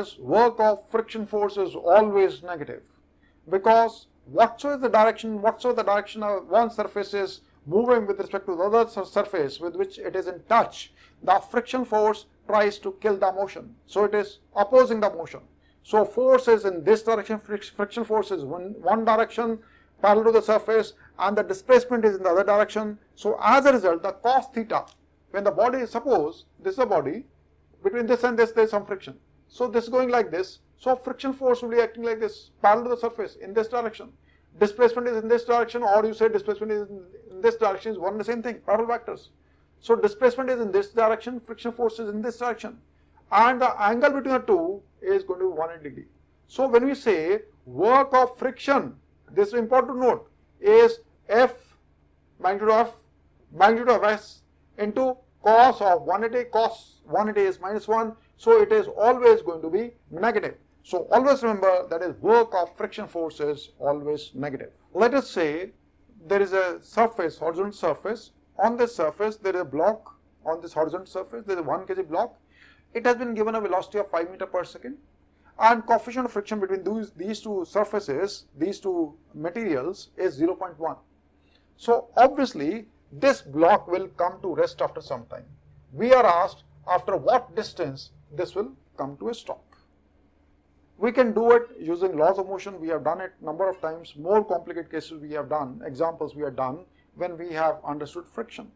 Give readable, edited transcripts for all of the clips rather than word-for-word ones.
is work of friction force is always negative, because whatsoever the direction of one surface is moving with respect to the other surface with which it is in touch, the friction force tries to kill the motion. So it is opposing the motion. So force is in this direction, friction force is one direction parallel to the surface, and the displacement is in the other direction. So as a result, the cos theta, when the body is, suppose this is a body, between this and this there is some friction. So this is going like this. So friction force will be acting like this, parallel to the surface in this direction. Displacement is in this direction, or you say displacement is in this direction, is one and the same thing, parallel vectors. So displacement is in this direction, friction force is in this direction, and the angle between the two is going to be 180 degree. So when we say work of friction, this is important to note, is F magnitude of S into cos of 180, cos 180 is minus 1, so it is always going to be negative. So always remember that is work of friction force is always negative. Let us say there is a surface, horizontal surface. On this surface there is a block, on this horizontal surface there is a 1 kg block. It has been given a velocity of 5 meters per second, and coefficient of friction between these two surfaces, these two materials, is 0.1. So obviously this block will come to rest after some time. We are asked after what distance this will come to a stop. We can do it using laws of motion. We have done it number of times. More complicated cases we have done, examples we have done when we have understood friction.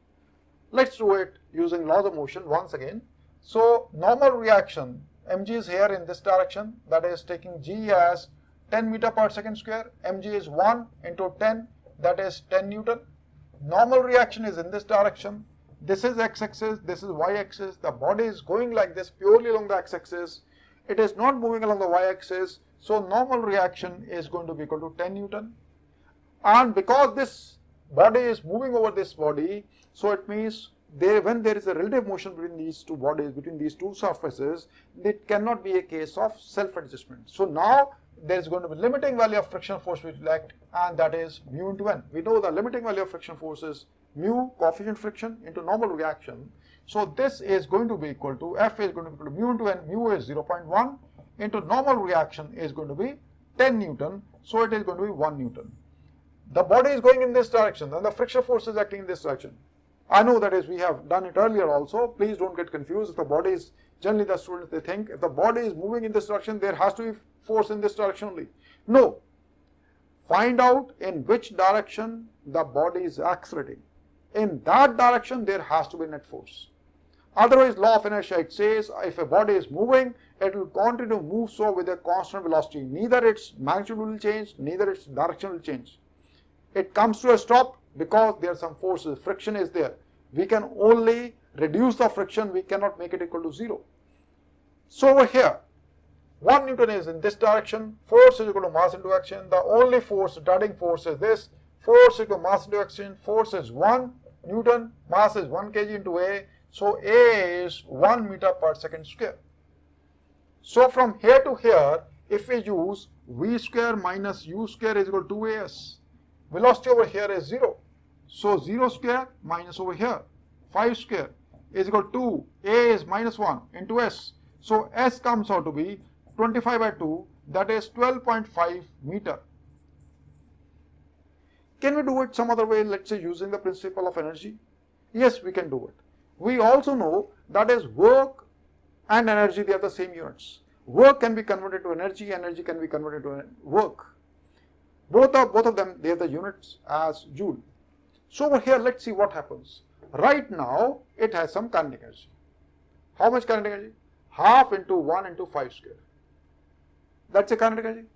Let's do it using laws of motion once again. So normal reaction, mg is here in this direction, that is taking g as 10 meter per second square. Mg is 1 into 10, that is 10 Newton. Normal reaction is in this direction. This is x-axis, this is y-axis. The body is going like this purely along the x-axis. It is not moving along the y-axis. So normal reaction is going to be equal to 10 Newton. And because this body is moving over this body, so it means when there is a relative motion between these two bodies, between these two surfaces, it cannot be a case of self-adjustment. So now there is going to be limiting value of friction force which will act, and that is mu into n. We know the limiting value of friction force is mu, coefficient friction, into normal reaction. So this is going to be equal to, F is going to be equal to mu into n. Mu is 0.1 into normal reaction is going to be 10 Newton. So it is going to be 1 Newton. The body is going in this direction and the friction force is acting in this direction. I know that is we have done it earlier also. Please don't get confused. If the body is, generally the students they think if the body is moving in this direction, there has to be force in this direction only. No. Find out in which direction the body is accelerating. In that direction there has to be net force. Otherwise, law of inertia, it says if a body is moving, it will continue to move so with a constant velocity. Neither its magnitude will change, neither its direction will change. It comes to a stop because there are some forces, friction is there. We can only reduce the friction, we cannot make it equal to 0. So over here, 1 Newton is in this direction, force is equal to mass into action. The only force, starting force is this, force equal to mass into action, force is 1 Newton, mass is 1 kg into A. So A is 1 meter per second square. So from here to here, if we use V square minus U square is equal to 2AS, velocity over here is 0. So 0 square minus over here, 5 square is equal to A is minus 1 into S. So S comes out to be 25 by 2, that is 12.5 meter. Can we do it some other way, let's say using the principle of energy? Yes, we can do it. We also know that is work and energy, they are the same units. Work can be converted to energy, energy can be converted to work. Both of them, they are the units as joule. So over here, let's see what happens. Right now, it has some kinetic energy. How much kinetic energy? Half into 1 into 5 square. That's a kinetic energy.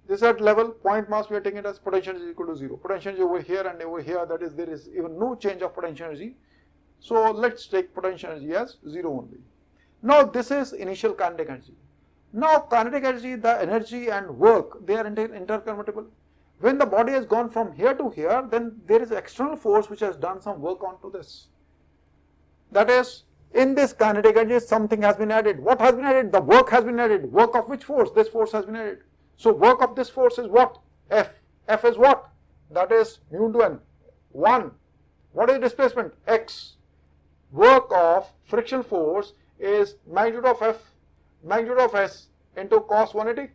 This at level, point mass we are taking it as potential energy equal to 0. Potential energy over here and over here, that is there is even no change of potential energy. So let's take potential energy as 0 only. Now this is initial kinetic energy. Now kinetic energy, the energy and work, they are interconvertible. When the body has gone from here to here, then there is external force which has done some work onto this. That is, in this kinetic energy something has been added. What has been added? The work has been added. Work of which force? This force has been added. So work of this force is what? F. F is what? That is mu into n. 1. What is displacement? X. Work of friction force is magnitude of F magnitude of S into cos 180.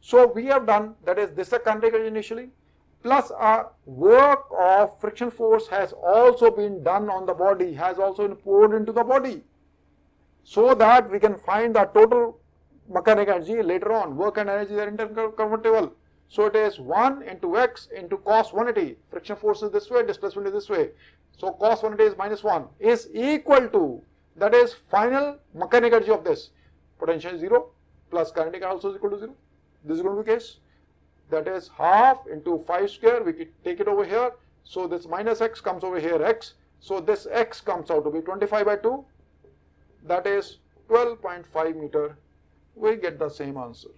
So we have done, that is, this is a kinetic energy initially, plus a work of friction force has also been done on the body, has also been poured into the body, so that we can find the total mechanical energy later on. Work and energy are interconvertible. So it is 1 into x into cos 180. Friction force is this way, displacement is this way. So cos 180 is minus 1 is equal to, that is final mechanical energy of this. Potential is 0 plus kinetic also is equal to 0. This is going to be the case. That is half into 5 square. We can take it over here. So this minus x comes over here x. So this x comes out to be 25 by 2. That is 12.5 meter. We get the same answer.